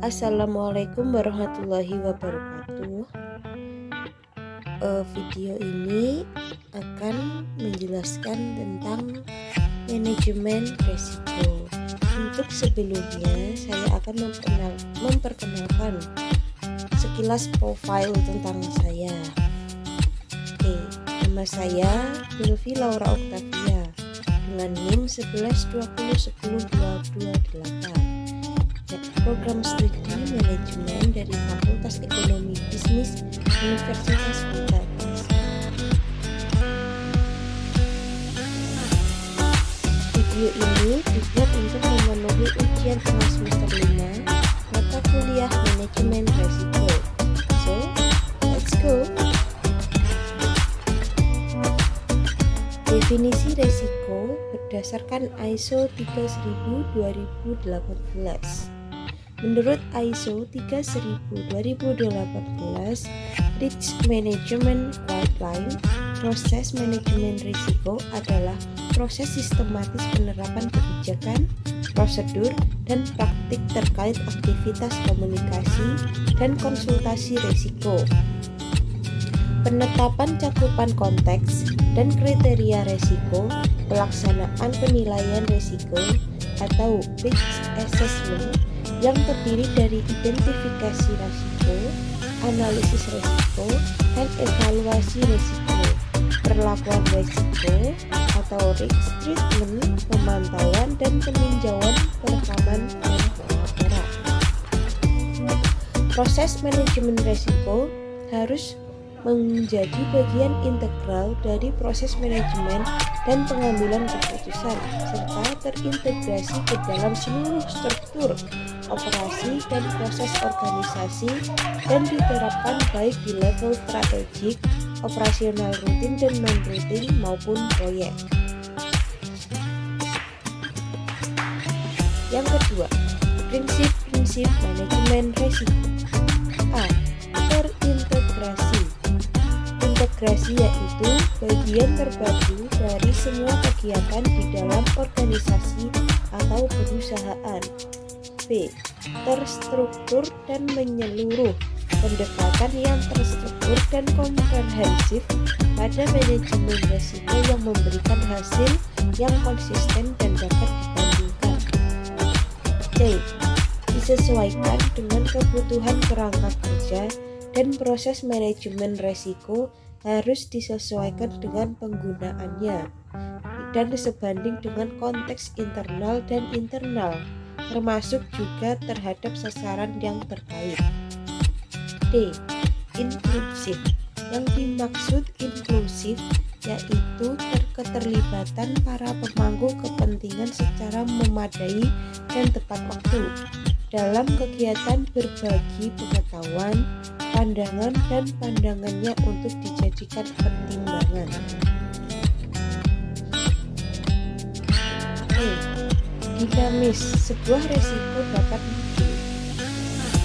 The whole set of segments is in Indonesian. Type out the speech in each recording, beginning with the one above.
Assalamualaikum warahmatullahi wabarakatuh. Video ini akan menjelaskan tentang manajemen risiko. Untuk sebelumnya, saya akan memperkenalkan sekilas profil tentang saya. Oke, nama saya Hilvi Laura Octavia dengan NIM 1120100228. Program studi manajemen dari Fakultas Ekonomi Bisnis Universitas Bitatas. Video ini dibuat untuk memenuhi ujian tengah semester 5 mata kuliah manajemen risiko. So, let's go. Definisi risiko berdasarkan ISO 30000:2018. Menurut ISO 30000:2018, Risk Management Guideline, proses manajemen risiko adalah proses sistematis penerapan kebijakan, prosedur, dan praktik terkait aktivitas komunikasi dan konsultasi risiko. Penetapan cakupan konteks dan kriteria risiko, pelaksanaan penilaian risiko atau risk assessment yang terdiri dari identifikasi risiko, analisis risiko, dan evaluasi risiko, perlakuan risiko atau risk treatment, pemantauan dan peninjauan perekaman dan pelaporan. Proses manajemen risiko harus menjadi bagian integral dari proses manajemen dan pengambilan keputusan, serta terintegrasi ke dalam seluruh struktur, operasi, dan proses organisasi, dan diterapkan baik di level strategik, operasional rutin dan non-rutin maupun proyek. Yang kedua, prinsip-prinsip manajemen risiko. A. Terintegrasi. Integrasi yaitu bagian terpadu dari semua kegiatan di dalam organisasi atau perusahaan. B. Terstruktur dan menyeluruh. Pendekatan yang terstruktur dan komprehensif pada manajemen risiko yang memberikan hasil yang konsisten dan dapat dibandingkan. C. Disesuaikan dengan kebutuhan kerangka kerja dan proses manajemen risiko harus disesuaikan dengan penggunaannya dan sebanding dengan konteks internal dan internal, termasuk juga terhadap sasaran yang terkait. D. Inklusif. Yang dimaksud inklusif yaitu keterlibatan para pemangku kepentingan secara memadai dan tepat waktu dalam kegiatan berbagi pengetahuan, pandangan, dan pandangannya untuk dijadikan pertimbangan. Dinamis. Sebuah risiko dapat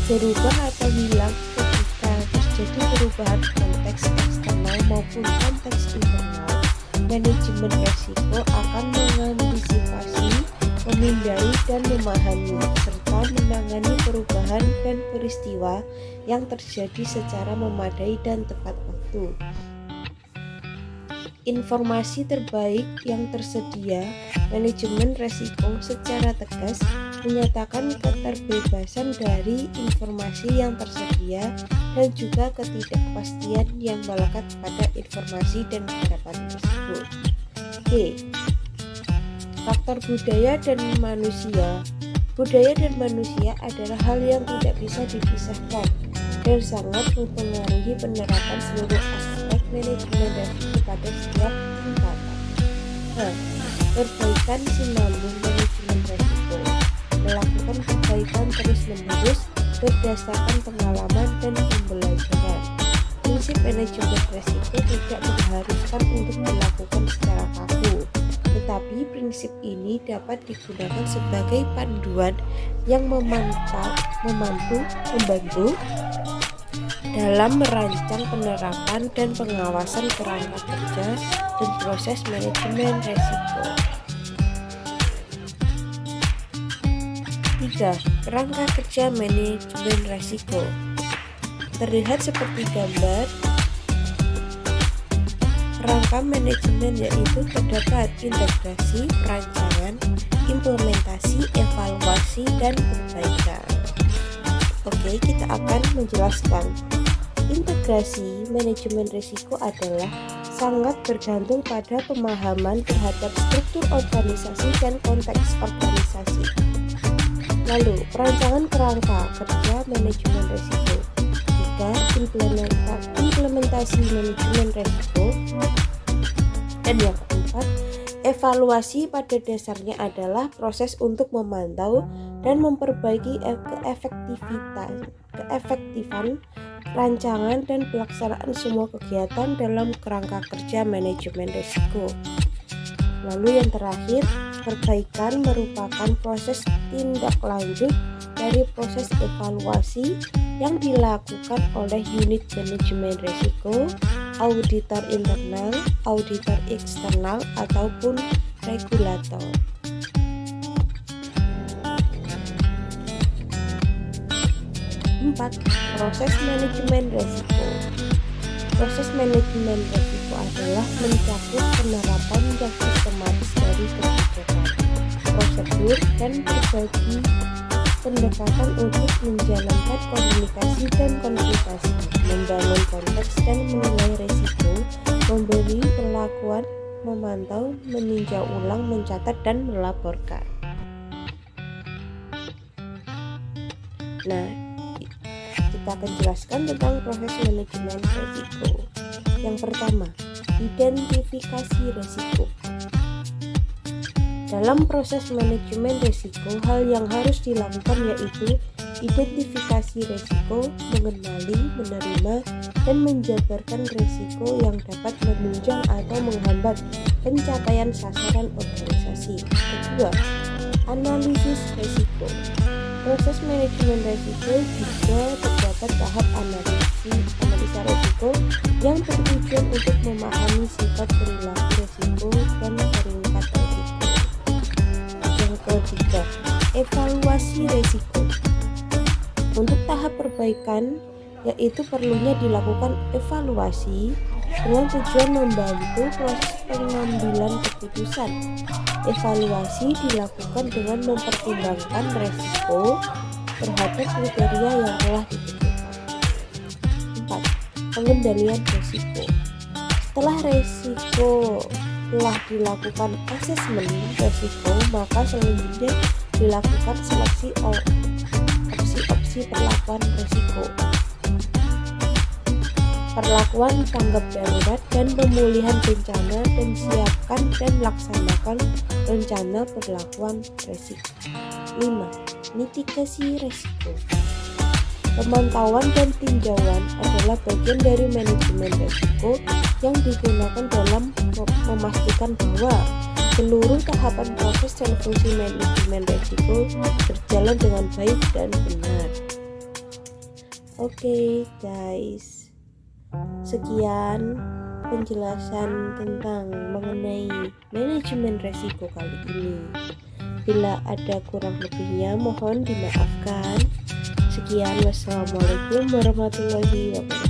berubah atau hilang ketika terjadi perubahan konteks eksternal maupun konteks internal. Manajemen risiko akan mengantisipasi, memindai, dan memahami serta menangani perubahan dan peristiwa yang terjadi secara memadai dan tepat waktu. Informasi terbaik yang tersedia. Manajemen risiko secara tegas menyatakan keterbebasan dari informasi yang tersedia dan juga ketidakpastian yang melekat pada informasi dan harapan tersebut. G. Faktor budaya dan manusia. Budaya dan manusia adalah hal yang tidak bisa dipisahkan dan sangat mempengaruhi penerapan seluruh aspek manajemen risiko pada setiap tingkatan. Perbaikan sinambung manajemen risiko. Melakukan perbaikan terus-menerus berdasarkan pengalaman dan pembelajaran. Prinsip manajemen risiko tidak mengharuskan untuk dilakukan secara kaku, tetapi prinsip ini dapat digunakan sebagai panduan yang membantu dalam merancang penerapan dan pengawasan kerangka kerja dan proses manajemen risiko. 3. ketiga, kerangka kerja manajemen resiko. Terlihat seperti gambar. Kerangka manajemen yaitu terdapat integrasi, perancangan, implementasi, evaluasi, dan perbaikan. Oke, kita akan menjelaskan. Integrasi manajemen risiko adalah sangat bergantung pada pemahaman terhadap struktur organisasi dan konteks organisasi. Lalu, perancangan kerangka kerja manajemen risiko. Tiga, implementasi manajemen risiko. Dan yang keempat, evaluasi pada dasarnya adalah proses untuk memantau dan memperbaiki keefektifan rancangan dan pelaksanaan semua kegiatan dalam kerangka kerja manajemen risiko. Lalu yang terakhir, perbaikan merupakan proses tindak lanjut dari proses evaluasi yang dilakukan oleh unit manajemen risiko, auditor internal, auditor eksternal, ataupun regulator. Empat, proses manajemen risiko. Proses manajemen risiko adalah mencakup penerapan yang sistematis dari kebijakan, prosedur, dan berbagai pendekatan untuk menjalankan komunikasi dan konsultasi, membangun konteks dan menilai risiko, memberi perlakuan, memantau, meninjau ulang, mencatat, dan melaporkan. Nah, kita akan jelaskan tentang proses manajemen risiko. Yang pertama, identifikasi risiko. Dalam proses manajemen risiko, hal yang harus dilakukan yaitu identifikasi risiko, mengenali, menerima, dan menjabarkan risiko yang dapat menunjang atau menghambat pencapaian sasaran organisasi. Kedua, analisis risiko. Proses manajemen risiko juga terdapat tahap analisa risiko yang bertujuan untuk memahami sifat perilaku risiko dan peringkat risiko. Yang ketiga, evaluasi risiko. Untuk tahap perbaikan, yaitu perlunya dilakukan evaluasi dengan tujuan membantu proses pengambilan keputusan. Evaluasi dilakukan dengan mempertimbangkan risiko terhadap kriteria yang telah ditentukan. 4. Pengendalian risiko. Setelah risiko telah dilakukan asesmen risiko, maka selanjutnya dilakukan seleksi opsi perlakuan risiko, perlakuan tanggap darurat, dan pemulihan bencana, dan siapkan dan laksanakan rencana perlakuan risiko. 5. Mitigasi risiko. Pemantauan dan tinjauan adalah bagian dari manajemen risiko yang digunakan dalam memastikan bahwa seluruh tahapan proses dan fungsi manajemen risiko berjalan dengan baik dan benar. Oke, guys. Sekian penjelasan tentang mengenai manajemen risiko kali ini. Bila ada kurang lebihnya mohon dimaafkan. Sekian, wassalamualaikum warahmatullahi wabarakatuh.